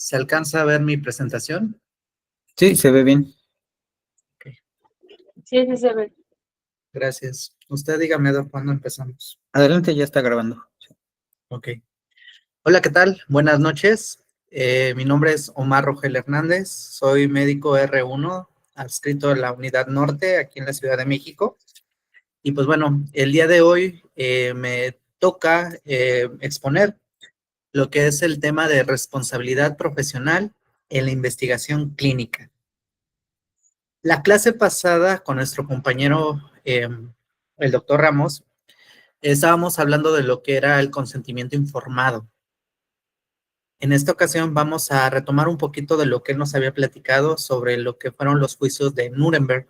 ¿Se alcanza a ver mi presentación? Sí, se ve bien. Ok, Sí, se ve. gracias. Usted dígame cuándo empezamos. Adelante, ya está grabando. Ok. Hola, ¿qué tal? Buenas noches. Mi nombre es Omar Rogel Hernández. Soy médico R1, adscrito a la Unidad Norte, aquí en la Ciudad de México. Y pues bueno, el día de hoy me toca exponer lo que es el tema de responsabilidad profesional en la investigación clínica. La clase pasada con nuestro compañero, el doctor Ramos, estábamos hablando de lo que era el consentimiento informado. En esta ocasión vamos a retomar un poquito de lo que él nos había platicado sobre lo que fueron los juicios de Nuremberg.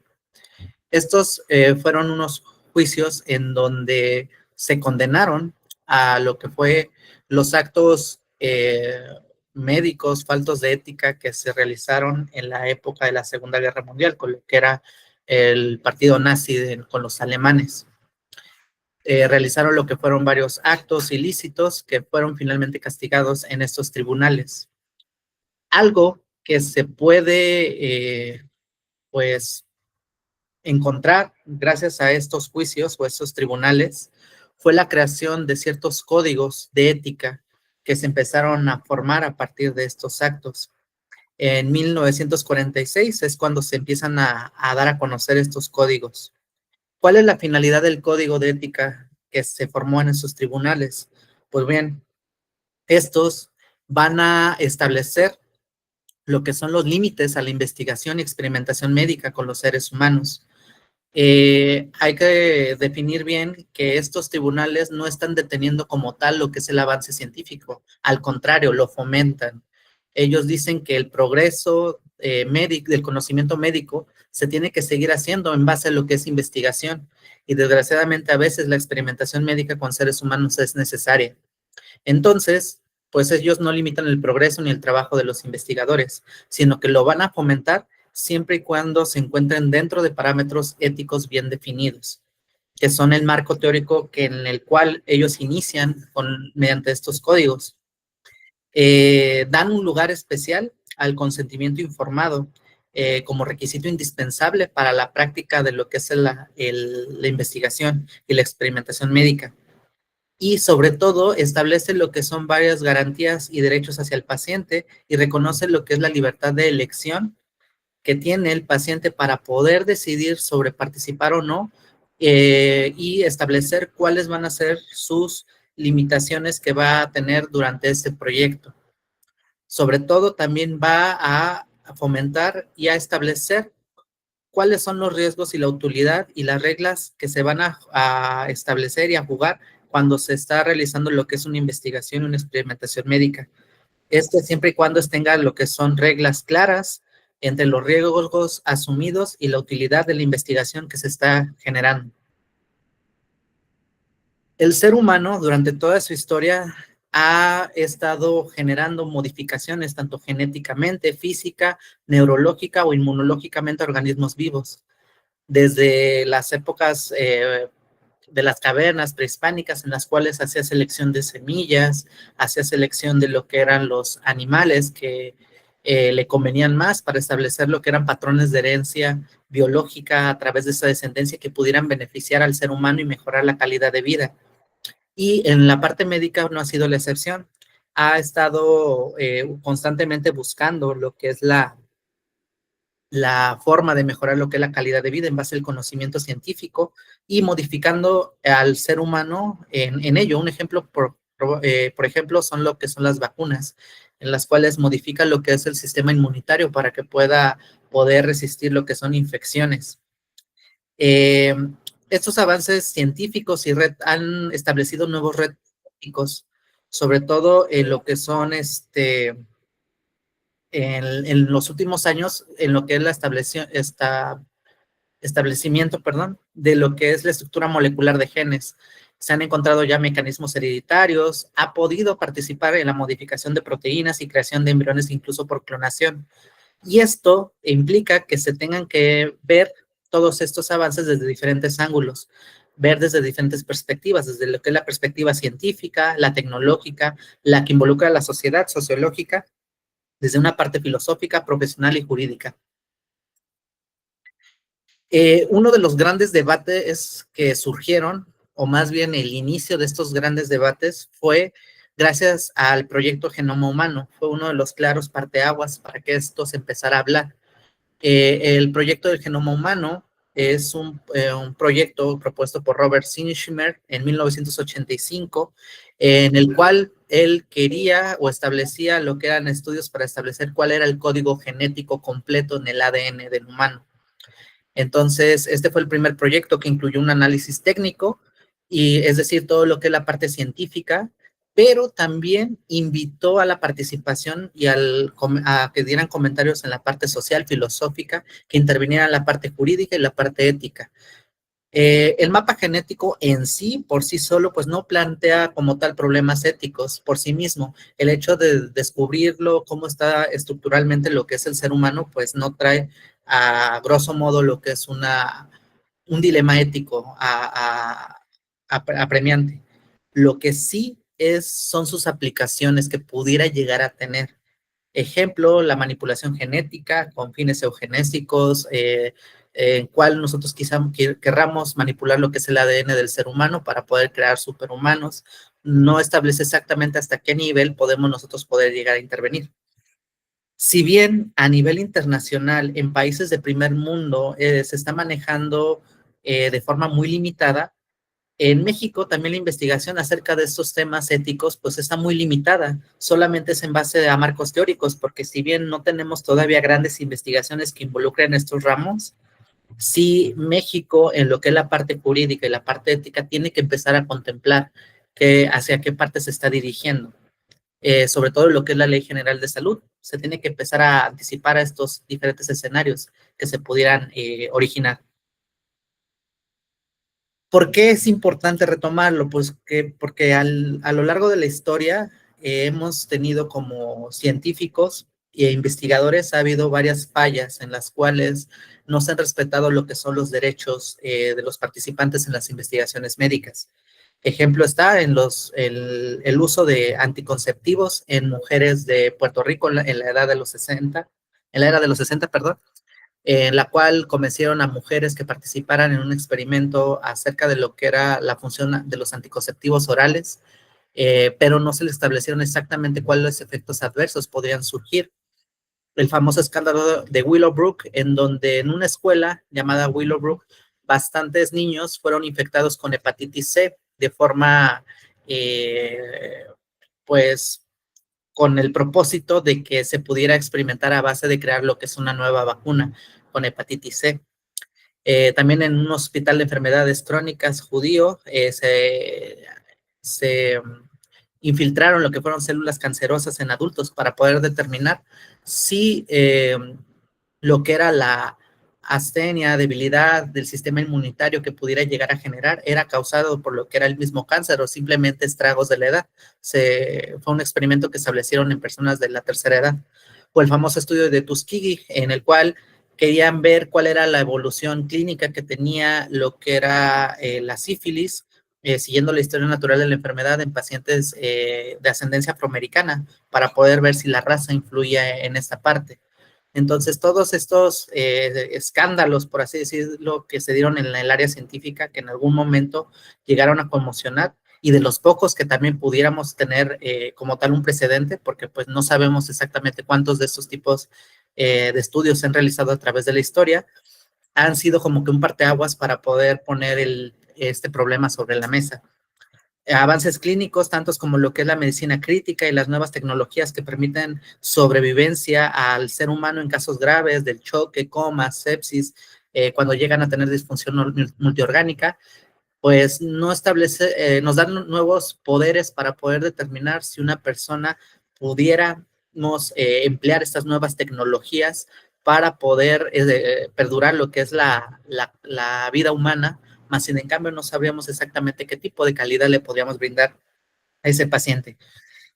Estos fueron unos juicios en donde se condenaron a lo que fue los actos médicos, faltos de ética que se realizaron en la época de la Segunda Guerra Mundial, con lo que era el partido nazi con los alemanes. Realizaron lo que fueron varios actos ilícitos que fueron finalmente castigados en estos tribunales. Algo que se puede, pues, encontrar gracias a estos juicios o estos tribunales fue la creación de ciertos códigos de ética que se empezaron a formar a partir de estos actos. En 1946 es cuando se empiezan a dar a conocer estos códigos. ¿Cuál es la finalidad del código de ética que se formó en esos tribunales? Pues bien, estos van a establecer lo que son los límites a la investigación y experimentación médica con los seres humanos. Hay que definir bien que estos tribunales no están deteniendo como tal lo que es el avance científico, al contrario, lo fomentan. Ellos dicen que el progreso del conocimiento médico se tiene que seguir haciendo en base a lo que es investigación y desgraciadamente a veces la experimentación médica con seres humanos es necesaria. Entonces, pues ellos no limitan el progreso ni el trabajo de los investigadores, sino que lo van a fomentar siempre y cuando se encuentren dentro de parámetros éticos bien definidos, que son el marco teórico en el cual ellos inician mediante estos códigos. Dan un lugar especial al consentimiento informado como requisito indispensable para la práctica de lo que es la investigación y la experimentación médica. Y sobre todo establece lo que son varias garantías y derechos hacia el paciente y reconoce lo que es la libertad de elección que tiene el paciente para poder decidir sobre participar o no y establecer cuáles van a ser sus limitaciones que va a tener durante este proyecto. Sobre todo también va a fomentar y a establecer cuáles son los riesgos y la utilidad y las reglas que se van a establecer y a jugar cuando se está realizando lo que es una investigación y una experimentación médica. Esto siempre y cuando tenga lo que son reglas claras entre los riesgos asumidos y la utilidad de la investigación que se está generando. El ser humano durante toda su historia ha estado generando modificaciones tanto genéticamente, física, neurológica o inmunológicamente a organismos vivos. Desde las épocas de las cavernas prehispánicas en las cuales hacía selección de semillas, hacía selección de lo que eran los animales que le convenían más para establecer lo que eran patrones de herencia biológica a través de esa descendencia que pudieran beneficiar al ser humano y mejorar la calidad de vida. Y en la parte médica no ha sido la excepción. Ha estado constantemente buscando lo que es la forma de mejorar lo que es la calidad de vida en base al conocimiento científico y modificando al ser humano en ello. Un ejemplo, por ejemplo, son lo que son las vacunas, en las cuales modifican lo que es el sistema inmunitario para que pueda poder resistir lo que son infecciones. Estos avances científicos y han establecido nuevos retos éticos, sobre todo en lo que son en los últimos años, en lo que es establecimiento de lo que es la estructura molecular de genes. Se han encontrado ya mecanismos hereditarios, ha podido participar en la modificación de proteínas y creación de embriones incluso por clonación. Y esto implica que se tengan que ver todos estos avances desde diferentes ángulos, ver desde diferentes perspectivas, desde lo que es la perspectiva científica, la tecnológica, la que involucra a la sociedad sociológica, desde una parte filosófica, profesional y jurídica. Uno de los grandes debates que surgieron, o más bien el inicio de estos grandes debates, fue gracias al proyecto Genoma Humano. Fue uno de los claros parteaguas para que esto se empezara a hablar. El proyecto del Genoma Humano es un proyecto propuesto por Robert Sinishmer en 1985, en el cual él quería o establecía lo que eran estudios para establecer cuál era el código genético completo en el ADN del humano. Entonces, este fue el primer proyecto que incluyó un análisis técnico, y es decir, todo lo que es la parte científica, pero también invitó a la participación y a que dieran comentarios en la parte social, filosófica, que intervinieran en la parte jurídica y la parte ética. El mapa genético en sí, por sí solo, pues no plantea como tal problemas éticos por sí mismo. El hecho de descubrirlo, cómo está estructuralmente lo que es el ser humano, pues no trae a grosso modo lo que es un dilema ético apremiante. Lo que sí son sus aplicaciones que pudiera llegar a tener. Ejemplo, la manipulación genética con fines eugenésicos, en cual nosotros quizá querramos manipular lo que es el ADN del ser humano para poder crear superhumanos. No establece exactamente hasta qué nivel podemos nosotros poder llegar a intervenir. Si bien a nivel internacional, en países de primer mundo, se está manejando de forma muy limitada, en México también la investigación acerca de estos temas éticos pues está muy limitada, solamente es en base a marcos teóricos, porque si bien no tenemos todavía grandes investigaciones que involucren estos ramos, sí México en lo que es la parte jurídica y la parte ética tiene que empezar a contemplar hacia qué parte se está dirigiendo. Sobre todo lo que es la Ley General de Salud, se tiene que empezar a anticipar a estos diferentes escenarios que se pudieran originar. ¿Por qué es importante retomarlo? Pues porque a lo largo de la historia hemos tenido como científicos e investigadores, ha habido varias fallas en las cuales no se han respetado lo que son los derechos de los participantes en las investigaciones médicas. Ejemplo está en el uso de anticonceptivos en mujeres de Puerto Rico en la edad de los 60, en la era de los 60, perdón, en la cual convencieron a mujeres que participaran en un experimento acerca de lo que era la función de los anticonceptivos orales, pero no se les establecieron exactamente cuáles efectos adversos podrían surgir. El famoso escándalo de Willowbrook, en donde en una escuela llamada Willowbrook, bastantes niños fueron infectados con hepatitis C de forma, pues, con el propósito de que se pudiera experimentar a base de crear lo que es una nueva vacuna con hepatitis C. También en un hospital de enfermedades crónicas judío se infiltraron lo que fueron células cancerosas en adultos para poder determinar si lo que era la astenia, debilidad del sistema inmunitario que pudiera llegar a generar era causado por lo que era el mismo cáncer o simplemente estragos de la edad. Fue un experimento que establecieron en personas de la tercera edad. O el famoso estudio de Tuskegee, en el cual querían ver cuál era la evolución clínica que tenía lo que era la sífilis, siguiendo la historia natural de la enfermedad en pacientes de ascendencia afroamericana, para poder ver si la raza influía en esta parte. Entonces, todos estos escándalos, por así decirlo, que se dieron en el área científica, que en algún momento llegaron a conmocionar, y de los pocos que también pudiéramos tener como tal un precedente, porque pues no sabemos exactamente cuántos de estos tipos de estudios se han realizado a través de la historia, han sido como que un parteaguas para poder poner este problema sobre la mesa. Avances clínicos, tantos como lo que es la medicina crítica y las nuevas tecnologías que permiten sobrevivencia al ser humano en casos graves del choque, coma, sepsis, cuando llegan a tener disfunción multiorgánica, pues nos dan nuevos poderes para poder determinar si una persona pudiéramos emplear estas nuevas tecnologías para poder perdurar lo que es la vida humana, más sin en cambio no sabríamos exactamente qué tipo de calidad le podríamos brindar a ese paciente.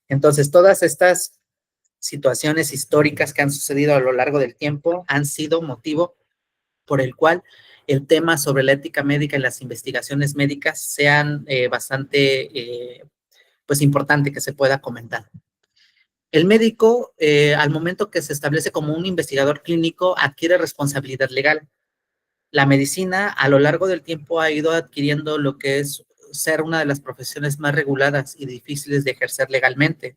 Entonces, todas estas situaciones históricas que han sucedido a lo largo del tiempo han sido motivo por el cual el tema sobre la ética médica y las investigaciones médicas sean bastante, pues, importante que se pueda comentar. El médico, al momento que se establece como un investigador clínico, adquiere responsabilidad legal. La medicina, a lo largo del tiempo, ha ido adquiriendo lo que es ser una de las profesiones más reguladas y difíciles de ejercer legalmente.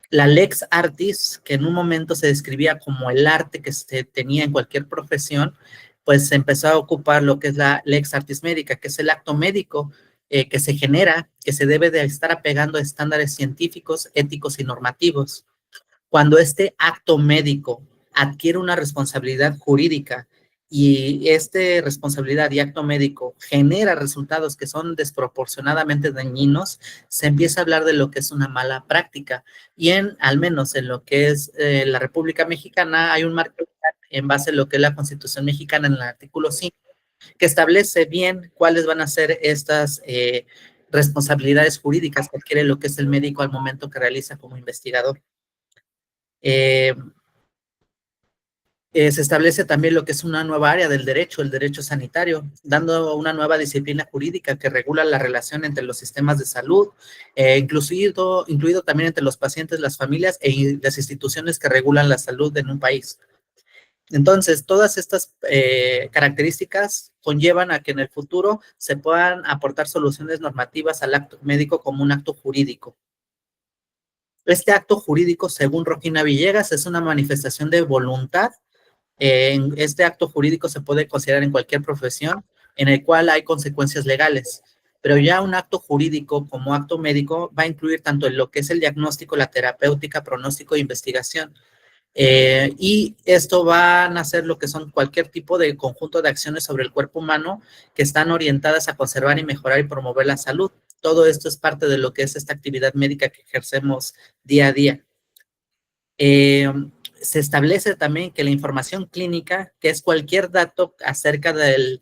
La lex artis, que en un momento se describía como el arte que se tenía en cualquier profesión, pues se empezó a ocupar lo que es la lex artis médica, que es el acto médico que se genera, que se debe de estar apegando a estándares científicos, éticos y normativos. Cuando este acto médico adquiere una responsabilidad jurídica y esta responsabilidad y acto médico genera resultados que son desproporcionadamente dañinos, se empieza a hablar de lo que es una mala práctica. Y al menos en lo que es la República Mexicana, hay un marco en base a lo que es la Constitución Mexicana en el artículo 5, que establece bien cuáles van a ser estas responsabilidades jurídicas que adquiere lo que es el médico al momento que realiza como investigador. Se establece también lo que es una nueva área del derecho, el derecho sanitario, dando una nueva disciplina jurídica que regula la relación entre los sistemas de salud, incluido también entre los pacientes, las familias y las instituciones que regulan la salud en un país. Entonces, todas estas características conllevan a que en el futuro se puedan aportar soluciones normativas al acto médico como un acto jurídico. Este acto jurídico, según Roquina Villegas, es una manifestación de voluntad. Este acto jurídico se puede considerar en cualquier profesión en el cual hay consecuencias legales, pero ya un acto jurídico como acto médico va a incluir tanto en lo que es el diagnóstico, la terapéutica, pronóstico e investigación. Y esto va a nacer lo que son cualquier tipo de conjunto de acciones sobre el cuerpo humano que están orientadas a conservar y mejorar y promover la salud. Todo esto es parte de lo que es esta actividad médica que ejercemos día a día. Se establece también que la información clínica, que es cualquier dato acerca del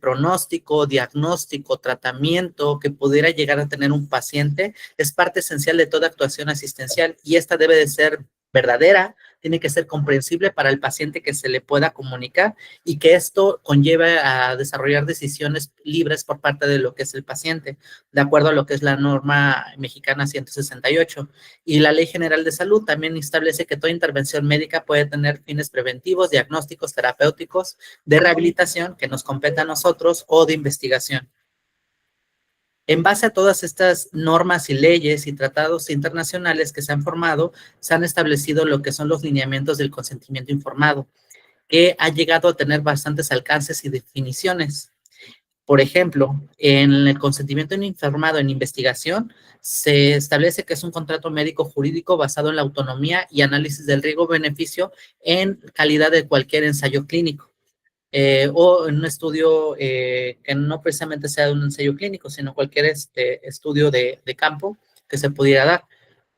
pronóstico, diagnóstico, tratamiento que pudiera llegar a tener un paciente, es parte esencial de toda actuación asistencial y esta debe de ser verdadera, tiene que ser comprensible para el paciente que se le pueda comunicar y que esto conlleve a desarrollar decisiones libres por parte de lo que es el paciente, de acuerdo a lo que es la norma mexicana 168. Y la Ley General de Salud también establece que toda intervención médica puede tener fines preventivos, diagnósticos, terapéuticos, de rehabilitación que nos compete a nosotros o de investigación. En base a todas estas normas y leyes y tratados internacionales que se han formado, se han establecido lo que son los lineamientos del consentimiento informado, que ha llegado a tener bastantes alcances y definiciones. Por ejemplo, en el consentimiento informado en investigación, se establece que es un contrato médico jurídico basado en la autonomía y análisis del riesgo-beneficio en calidad de cualquier ensayo clínico. O en un estudio que no precisamente sea un ensayo clínico, sino cualquier estudio de campo que se pudiera dar.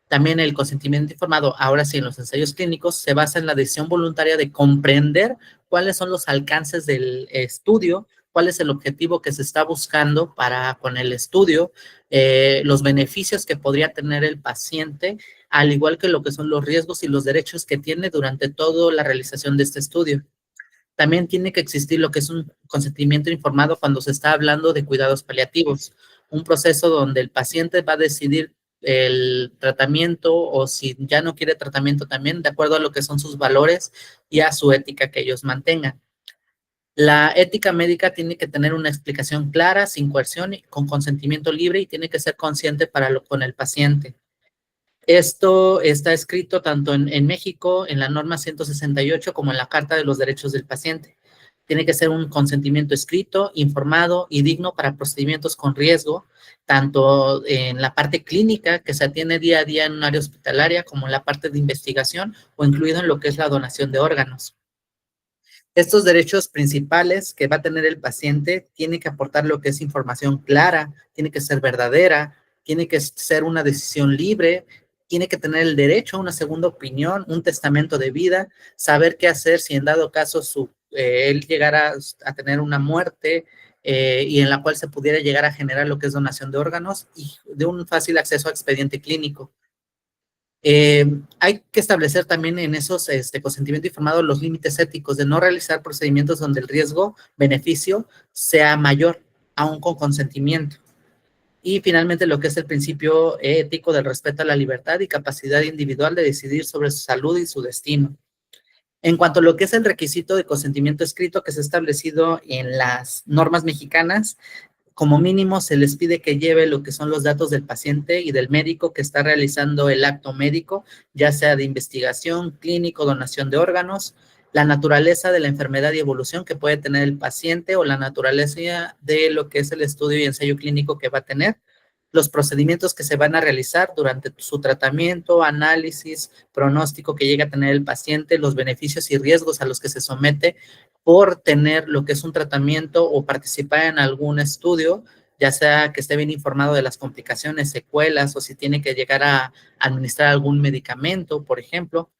También el consentimiento informado, ahora sí en los ensayos clínicos, se basa en la decisión voluntaria de comprender cuáles son los alcances del estudio, cuál es el objetivo que se está buscando con el estudio, los beneficios que podría tener el paciente, al igual que lo que son los riesgos y los derechos que tiene durante toda la realización de este estudio. También tiene que existir lo que es un consentimiento informado cuando se está hablando de cuidados paliativos, un proceso donde el paciente va a decidir el tratamiento o si ya no quiere tratamiento también, de acuerdo a lo que son sus valores y a su ética que ellos mantengan. La ética médica tiene que tener una explicación clara, sin coerción, con consentimiento libre y tiene que ser consciente con el paciente. Esto está escrito tanto en México, en la norma 168, como en la Carta de los Derechos del Paciente. Tiene que ser un consentimiento escrito, informado y digno para procedimientos con riesgo, tanto en la parte clínica que se atiende día a día en un área hospitalaria, como en la parte de investigación o incluido en lo que es la donación de órganos. Estos derechos principales que va a tener el paciente tiene que aportar lo que es información clara, tiene que ser verdadera, tiene que ser una decisión libre, tiene que tener el derecho a una segunda opinión, un testamento de vida, saber qué hacer si en dado caso él llegara a tener una muerte y en la cual se pudiera llegar a generar lo que es donación de órganos y de un fácil acceso a expediente clínico. Hay que establecer también en esos consentimiento informado los límites éticos de no realizar procedimientos donde el riesgo-beneficio sea mayor, aún con consentimiento. Y finalmente lo que es el principio ético del respeto a la libertad y capacidad individual de decidir sobre su salud y su destino. En cuanto a lo que es el requisito de consentimiento escrito que se ha establecido en las normas mexicanas, como mínimo se les pide que lleve lo que son los datos del paciente y del médico que está realizando el acto médico, ya sea de investigación, clínico, donación de órganos, la naturaleza de la enfermedad y evolución que puede tener el paciente o la naturaleza de lo que es el estudio y ensayo clínico que va a tener, los procedimientos que se van a realizar durante su tratamiento, análisis, pronóstico que llega a tener el paciente, los beneficios y riesgos a los que se somete por tener lo que es un tratamiento o participar en algún estudio, ya sea que esté bien informado de las complicaciones, secuelas o si tiene que llegar a administrar algún medicamento, por ejemplo.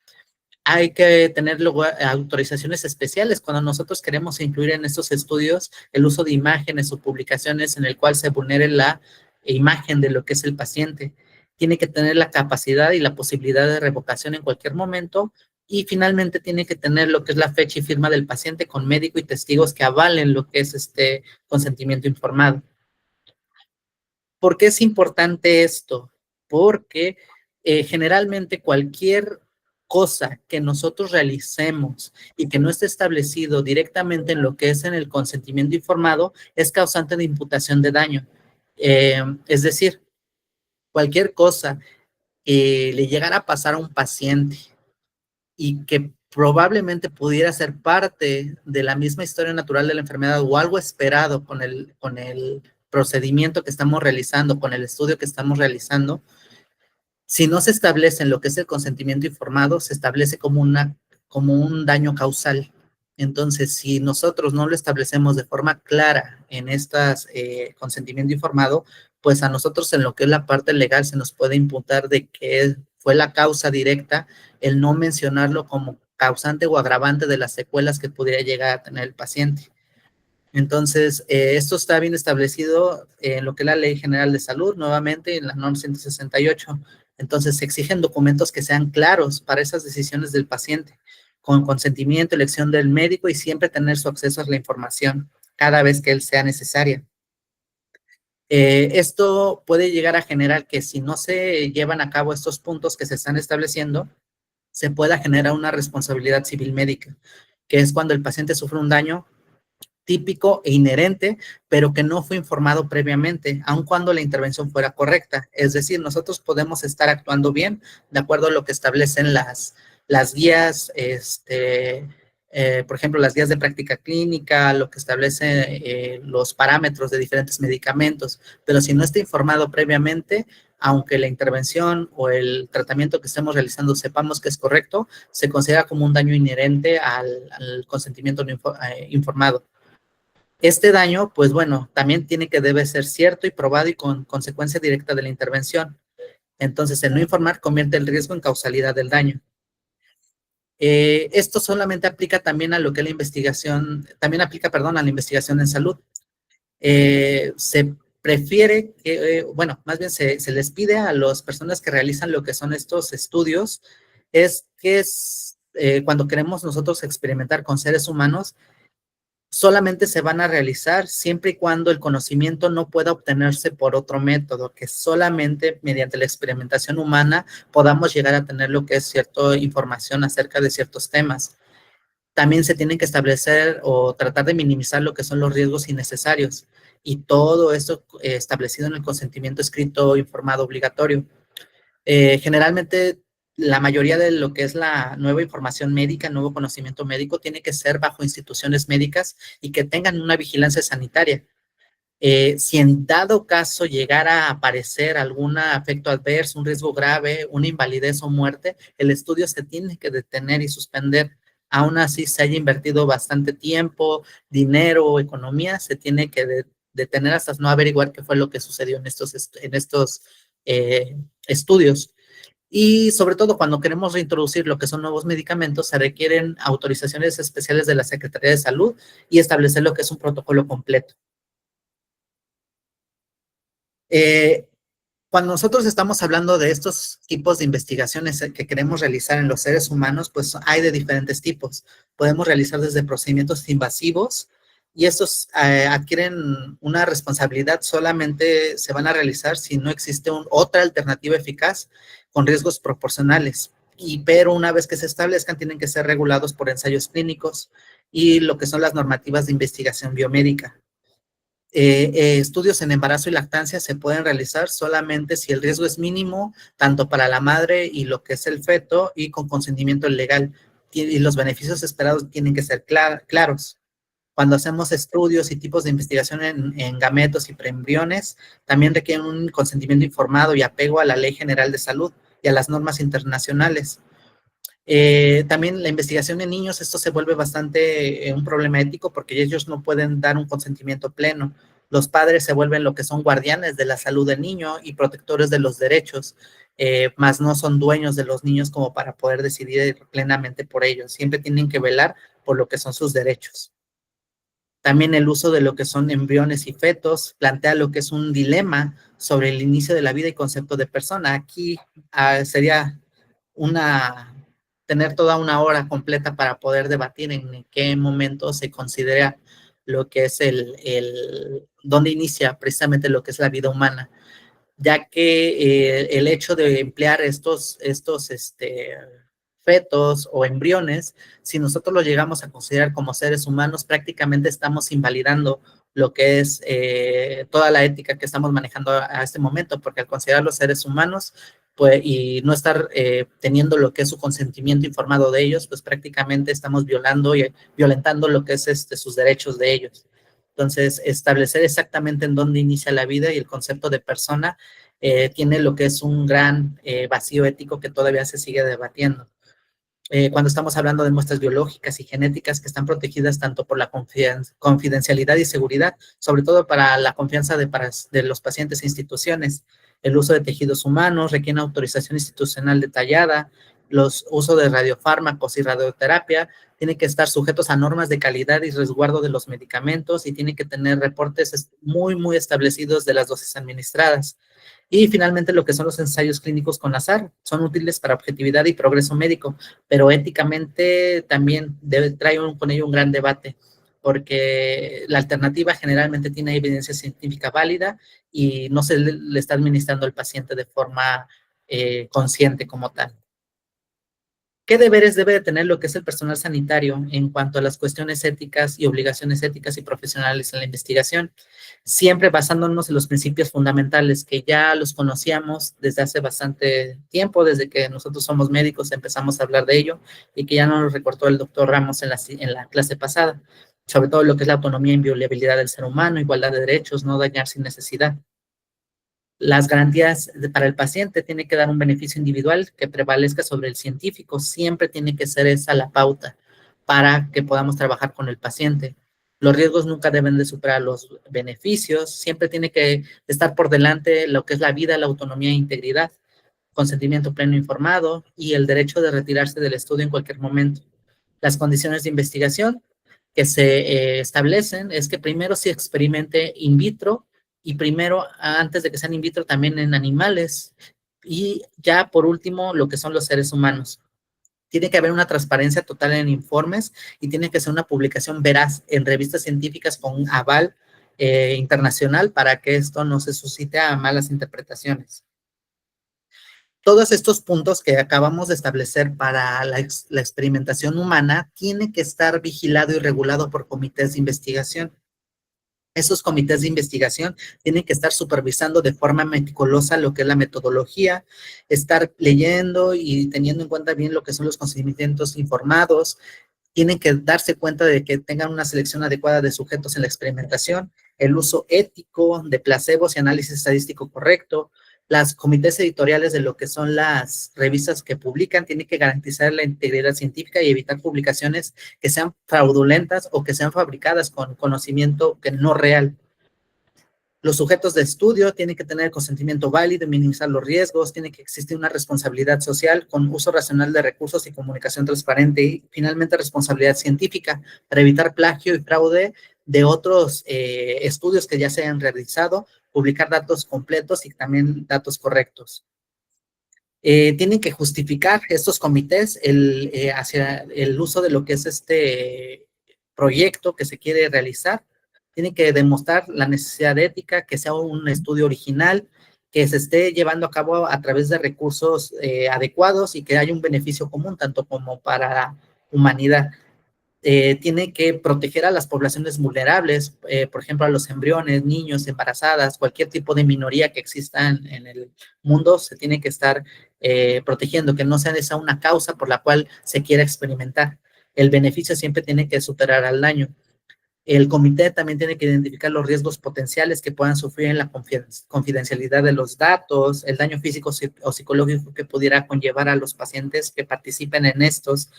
Hay que tener luego autorizaciones especiales cuando nosotros queremos incluir en estos estudios el uso de imágenes o publicaciones en el cual se vulnere la imagen de lo que es el paciente. Tiene que tener la capacidad y la posibilidad de revocación en cualquier momento y finalmente tiene que tener lo que es la fecha y firma del paciente con médico y testigos que avalen lo que es este consentimiento informado. ¿Por qué es importante esto? Porque generalmente cualquier cosa que nosotros realicemos y que no esté establecido directamente en lo que es en el consentimiento informado es causante de imputación de daño. Es decir, cualquier cosa que le llegara a pasar a un paciente y que probablemente pudiera ser parte de la misma historia natural de la enfermedad o algo esperado con el procedimiento que estamos realizando, con el estudio que estamos realizando, si no se establece en lo que es el consentimiento informado, se establece como un daño causal. Entonces, si nosotros no lo establecemos de forma clara en estas consentimiento informado, pues a nosotros en lo que es la parte legal se nos puede imputar de que fue la causa directa el no mencionarlo como causante o agravante de las secuelas que pudiera llegar a tener el paciente. Entonces, esto está bien establecido en lo que es la Ley General de Salud, nuevamente en la norma 168. Entonces, se exigen documentos que sean claros para esas decisiones del paciente, con consentimiento, elección del médico y siempre tener su acceso a la información cada vez que él sea necesaria. Esto puede llegar a generar que si no se llevan a cabo estos puntos que se están estableciendo, se pueda generar una responsabilidad civil médica, que es cuando el paciente sufre un daño típico e inherente, pero que no fue informado previamente, aun cuando la intervención fuera correcta. Es decir, nosotros podemos estar actuando bien de acuerdo a lo que establecen las guías, por ejemplo, las guías de práctica clínica, lo que establece los parámetros de diferentes medicamentos, pero si no está informado previamente, aunque la intervención o el tratamiento que estemos realizando sepamos que es correcto, se considera como un daño inherente al consentimiento no informado. Este daño, pues bueno, también debe ser cierto y probado y con consecuencia directa de la intervención. Entonces, el no informar convierte el riesgo en causalidad del daño. Esto solamente aplica también a lo que es la investigación, también aplica, perdón, a la investigación en salud. Se prefiere que, bueno, más bien se les pide a las personas que realizan lo que son estos estudios, cuando queremos nosotros experimentar con seres humanos, solamente se van a realizar siempre y cuando el conocimiento no pueda obtenerse por otro método, que solamente mediante la experimentación humana podamos llegar a tener lo que es cierta información acerca de ciertos temas. También se tienen que establecer o tratar de minimizar lo que son los riesgos innecesarios y todo esto establecido en el consentimiento escrito informado obligatorio. Generalmente la mayoría de lo que es la nueva información médica, nuevo conocimiento médico, tiene que ser bajo instituciones médicas y que tengan una vigilancia sanitaria. Si en dado caso llegara a aparecer algún efecto adverso, un riesgo grave, una invalidez o muerte, el estudio se tiene que detener y suspender. Aún así se haya invertido bastante tiempo, dinero o economía, se tiene que detener hasta no averiguar qué fue lo que sucedió en estos estudios. Y sobre todo cuando queremos reintroducir lo que son nuevos medicamentos, se requieren autorizaciones especiales de la Secretaría de Salud y establecer lo que es un protocolo completo. Cuando nosotros estamos hablando de estos tipos de investigaciones que queremos realizar en los seres humanos, pues hay de diferentes tipos. Podemos realizar desde procedimientos invasivos, y estos adquieren una responsabilidad, solamente se van a realizar si no existe otra alternativa eficaz con riesgos proporcionales. Pero una vez que se establezcan, tienen que ser regulados por ensayos clínicos y lo que son las normativas de investigación biomédica. Estudios en embarazo y lactancia se pueden realizar solamente si el riesgo es mínimo, tanto para la madre y lo que es el feto, y con consentimiento legal. Y los beneficios esperados tienen que ser claros. Cuando hacemos estudios y tipos de investigación en gametos y preembriones, también requieren un consentimiento informado y apego a la Ley General de Salud y a las normas internacionales. También la investigación en niños, esto se vuelve bastante un problema ético porque ellos no pueden dar un consentimiento pleno. Los padres se vuelven lo que son guardianes de la salud del niño y protectores de los derechos, más no son dueños de los niños como para poder decidir plenamente por ellos. Siempre tienen que velar por lo que son sus derechos. También el uso de lo que son embriones y fetos plantea lo que es un dilema sobre el inicio de la vida y concepto de persona. Aquí sería tener toda una hora completa para poder debatir en qué momento se considera lo que es dónde inicia precisamente lo que es la vida humana, ya que el hecho de emplear estos fetos o embriones, si nosotros los llegamos a considerar como seres humanos, prácticamente estamos invalidando lo que es toda la ética que estamos manejando a este momento, porque al considerarlos seres humanos, pues, y no estar teniendo lo que es su consentimiento informado de ellos, pues prácticamente estamos violando y violentando lo que es sus derechos de ellos. Entonces, establecer exactamente en dónde inicia la vida y el concepto de persona tiene lo que es un gran vacío ético que todavía se sigue debatiendo. Cuando estamos hablando de muestras biológicas y genéticas que están protegidas tanto por la confidencialidad y seguridad, sobre todo para la confianza de los pacientes e instituciones. El uso de tejidos humanos requiere autorización institucional detallada, los usos de radiofármacos y radioterapia tienen que estar sujetos a normas de calidad y resguardo de los medicamentos y tienen que tener reportes muy establecidos de las dosis administradas. Y finalmente lo que son los ensayos clínicos con azar, son útiles para objetividad y progreso médico, pero éticamente también trae con ello un gran debate, porque la alternativa generalmente tiene evidencia científica válida y no se le está administrando al paciente de forma consciente como tal. ¿Qué deberes debe de tener lo que es el personal sanitario en cuanto a las cuestiones éticas y obligaciones éticas y profesionales en la investigación? Siempre basándonos en los principios fundamentales que ya los conocíamos desde hace bastante tiempo, desde que nosotros somos médicos empezamos a hablar de ello y que ya nos lo recortó el doctor Ramos en la clase pasada, sobre todo lo que es la autonomía e inviolabilidad del ser humano, igualdad de derechos, no dañar sin necesidad. Las garantías para el paciente tienen que dar un beneficio individual que prevalezca sobre el científico. Siempre tiene que ser esa la pauta para que podamos trabajar con el paciente. Los riesgos nunca deben de superar los beneficios. Siempre tiene que estar por delante lo que es la vida, la autonomía e integridad, consentimiento pleno informado y el derecho de retirarse del estudio en cualquier momento. Las condiciones de investigación que se establecen es que primero se experimente in vitro y primero, antes de que sean in vitro, también en animales y ya por último lo que son los seres humanos. Tiene que haber una transparencia total en informes y tiene que ser una publicación veraz en revistas científicas con aval internacional para que esto no se suscite a malas interpretaciones. Todos estos puntos que acabamos de establecer para la experimentación humana tiene que estar vigilado y regulado por comités de investigación. Esos comités de investigación tienen que estar supervisando de forma meticulosa lo que es la metodología, estar leyendo y teniendo en cuenta bien lo que son los consentimientos informados, tienen que darse cuenta de que tengan una selección adecuada de sujetos en la experimentación, el uso ético de placebos y análisis estadístico correcto. Las comités editoriales de lo que son las revistas que publican tienen que garantizar la integridad científica y evitar publicaciones que sean fraudulentas o que sean fabricadas con conocimiento que no real. Los sujetos de estudio tienen que tener consentimiento válido, minimizar los riesgos, tiene que existir una responsabilidad social con uso racional de recursos y comunicación transparente y finalmente responsabilidad científica para evitar plagio y fraude de otros estudios que ya se han realizado, publicar datos completos y también datos correctos. Tienen que justificar estos comités hacia el uso de lo que es proyecto que se quiere realizar, tiene que demostrar la necesidad ética, que sea un estudio original, que se esté llevando a cabo a través de recursos adecuados y que haya un beneficio común, tanto como para la humanidad. Tiene que proteger a las poblaciones vulnerables, por ejemplo, a los embriones, niños, embarazadas, cualquier tipo de minoría que exista en el mundo, se tiene que estar protegiendo, que no sea esa una causa por la cual se quiera experimentar. El beneficio siempre tiene que superar al daño. El comité también tiene que identificar los riesgos potenciales que puedan sufrir en la confidencialidad de los datos, el daño físico o psicológico que pudiera conllevar a los pacientes que participen en estos.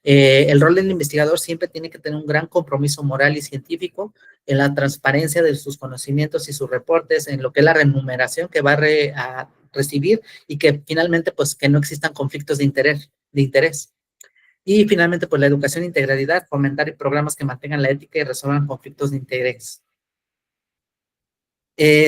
El rol del investigador siempre tiene que tener un gran compromiso moral y científico en la transparencia de sus conocimientos y sus reportes, en lo que es la remuneración que va a recibir y que finalmente, pues, que no existan conflictos de interés. Y finalmente, pues, la educación e integralidad, fomentar programas que mantengan la ética y resuelvan conflictos de interés.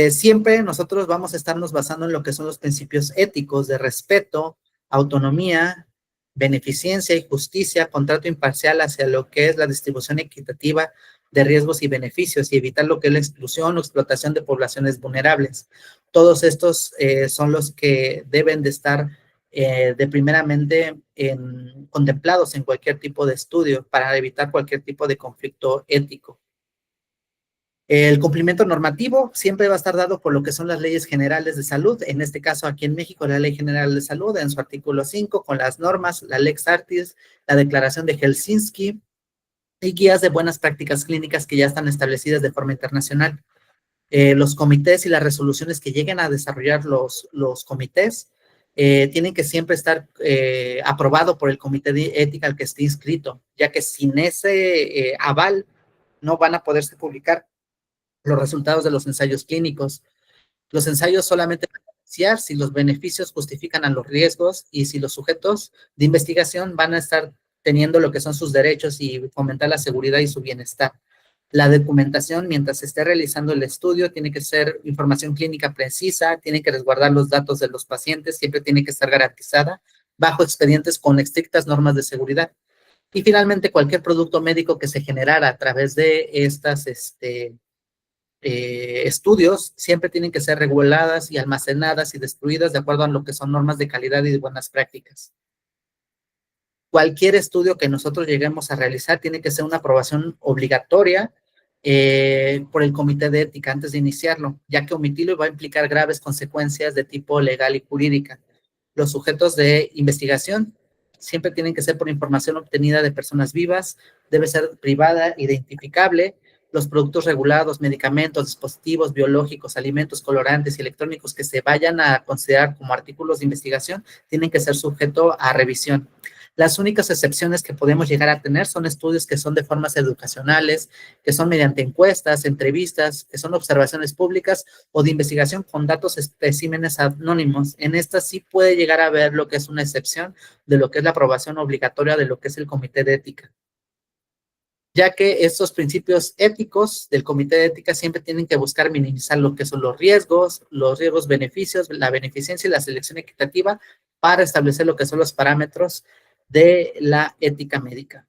Siempre nosotros vamos a estarnos basando en lo que son los principios éticos de respeto, autonomía, beneficencia y justicia, contrato imparcial hacia lo que es la distribución equitativa de riesgos y beneficios y evitar lo que es la exclusión o explotación de poblaciones vulnerables. Todos estos son los que deben de estar primeramente contemplados en cualquier tipo de estudio para evitar cualquier tipo de conflicto ético. El cumplimiento normativo siempre va a estar dado por lo que son las leyes generales de salud, en este caso aquí en México la Ley General de Salud en su artículo 5 con las normas, la Lex Artis, la Declaración de Helsinki y guías de buenas prácticas clínicas que ya están establecidas de forma internacional. Los comités y las resoluciones que lleguen a desarrollar los comités tienen que siempre estar aprobado por el comité de ética al que esté inscrito, ya que sin ese aval no van a poderse publicar los resultados de los ensayos clínicos. Los ensayos solamente van a iniciar si los beneficios justifican a los riesgos y si los sujetos de investigación van a estar teniendo lo que son sus derechos y fomentar la seguridad y su bienestar. La documentación, mientras se esté realizando el estudio, tiene que ser información clínica precisa, tiene que resguardar los datos de los pacientes, siempre tiene que estar garantizada bajo expedientes con estrictas normas de seguridad. Y finalmente, cualquier producto médico que se generara a través de estas estudios siempre tienen que ser reguladas y almacenadas y destruidas de acuerdo a lo que son normas de calidad y de buenas prácticas. Cualquier estudio que nosotros lleguemos a realizar tiene que ser una aprobación obligatoria por el comité de ética antes de iniciarlo, ya que omitirlo va a implicar graves consecuencias de tipo legal y jurídica. Los sujetos de investigación siempre tienen que ser por información obtenida de personas vivas, debe ser privada, identificable. Los productos regulados, medicamentos, dispositivos biológicos, alimentos, colorantes y electrónicos que se vayan a considerar como artículos de investigación tienen que ser sujetos a revisión. Las únicas excepciones que podemos llegar a tener son estudios que son de formas educacionales, que son mediante encuestas, entrevistas, que son observaciones públicas o de investigación con datos especímenes anónimos. En estas sí puede llegar a haber lo que es una excepción de lo que es la aprobación obligatoria de lo que es el comité de ética, ya que estos principios éticos del comité de ética siempre tienen que buscar minimizar lo que son los riesgos, beneficios, la beneficencia y la selección equitativa para establecer lo que son los parámetros de la ética médica.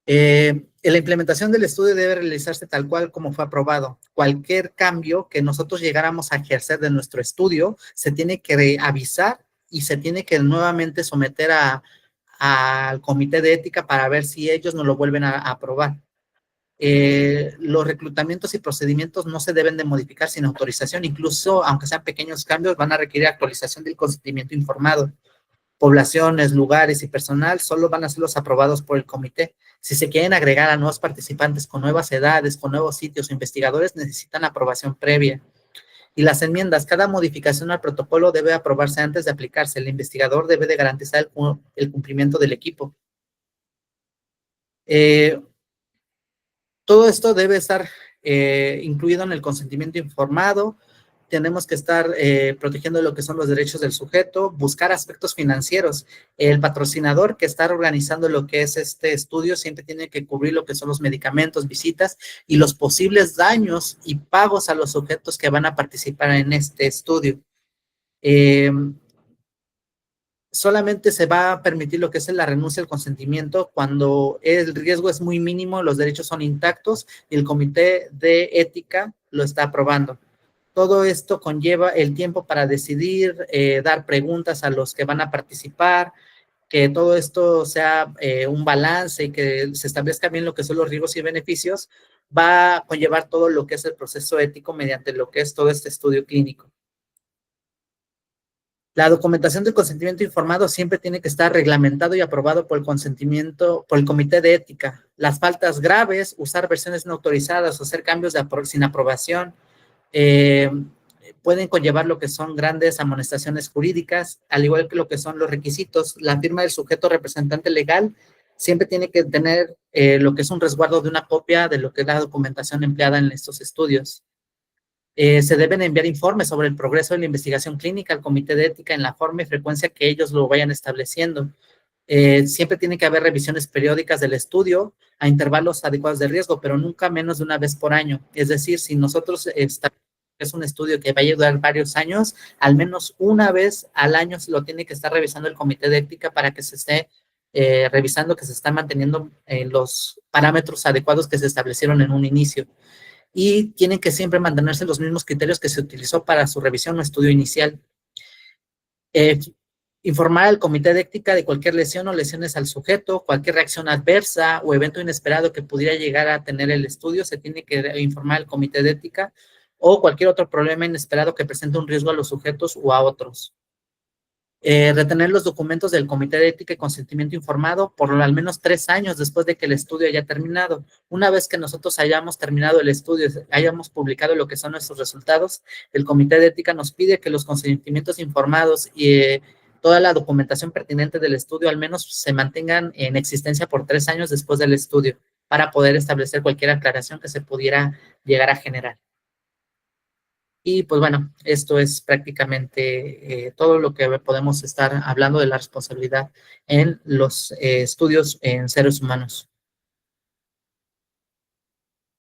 La implementación del estudio debe realizarse tal cual como fue aprobado. Cualquier cambio que nosotros llegáramos a ejercer de nuestro estudio se tiene que avisar y se tiene que nuevamente someter al comité de ética para ver si ellos nos lo vuelven a aprobar. Los reclutamientos y procedimientos no se deben de modificar sin autorización, incluso aunque sean pequeños cambios, van a requerir actualización del consentimiento informado. Poblaciones, lugares y personal solo van a ser los aprobados por el comité. Si se quieren agregar a nuevos participantes con nuevas edades, con nuevos sitios o investigadores, necesitan aprobación previa. Y las enmiendas, cada modificación al protocolo debe aprobarse antes de aplicarse. El investigador debe de garantizar el cumplimiento del equipo. Todo esto debe estar incluido en el consentimiento informado. Tenemos que estar protegiendo lo que son los derechos del sujeto, buscar aspectos financieros. El patrocinador que está organizando lo que es este estudio siempre tiene que cubrir lo que son los medicamentos, visitas y los posibles daños y pagos a los sujetos que van a participar en este estudio. solamente se va a permitir lo que es la renuncia al consentimiento cuando el riesgo es muy mínimo, los derechos son intactos y el comité de ética lo está aprobando. Todo esto conlleva el tiempo para decidir, dar preguntas a los que van a participar, que todo esto sea un balance y que se establezca bien lo que son los riesgos y beneficios, va a conllevar todo lo que es el proceso ético mediante lo que es todo este estudio clínico. La documentación del consentimiento informado siempre tiene que estar reglamentado y aprobado por el consentimiento, por el comité de ética. Las faltas graves, usar versiones no autorizadas o hacer cambios sin aprobación, pueden conllevar lo que son grandes amonestaciones jurídicas, al igual que lo que son los requisitos. La firma del sujeto representante legal siempre tiene que tener lo que es un resguardo de una copia de lo que es la documentación empleada en estos estudios. Se deben enviar informes sobre el progreso de la investigación clínica al comité de ética en la forma y frecuencia que ellos lo vayan estableciendo. Siempre tiene que haber revisiones periódicas del estudio a intervalos adecuados de riesgo, pero nunca menos de una vez por año. Es decir, si nosotros es un estudio que vaya a durar varios años, al menos una vez al año se lo tiene que estar revisando el comité de ética para que se esté revisando que se están manteniendo los parámetros adecuados que se establecieron en un inicio. Y tienen que siempre mantenerse los mismos criterios que se utilizó para su revisión o estudio inicial. Informar al comité de ética de cualquier lesión o lesiones al sujeto, cualquier reacción adversa o evento inesperado que pudiera llegar a tener el estudio, se tiene que informar al comité de ética, o cualquier otro problema inesperado que presente un riesgo a los sujetos o a otros. Retener los documentos del comité de ética y consentimiento informado por al menos 3 años después de que el estudio haya terminado. Una vez que nosotros hayamos terminado el estudio, hayamos publicado lo que son nuestros resultados, el comité de ética nos pide que los consentimientos informados y toda la documentación pertinente del estudio al menos se mantengan en existencia por 3 años después del estudio para poder establecer cualquier aclaración que se pudiera llegar a generar. Y pues bueno, esto es prácticamente todo lo que podemos estar hablando de la responsabilidad en los estudios en seres humanos.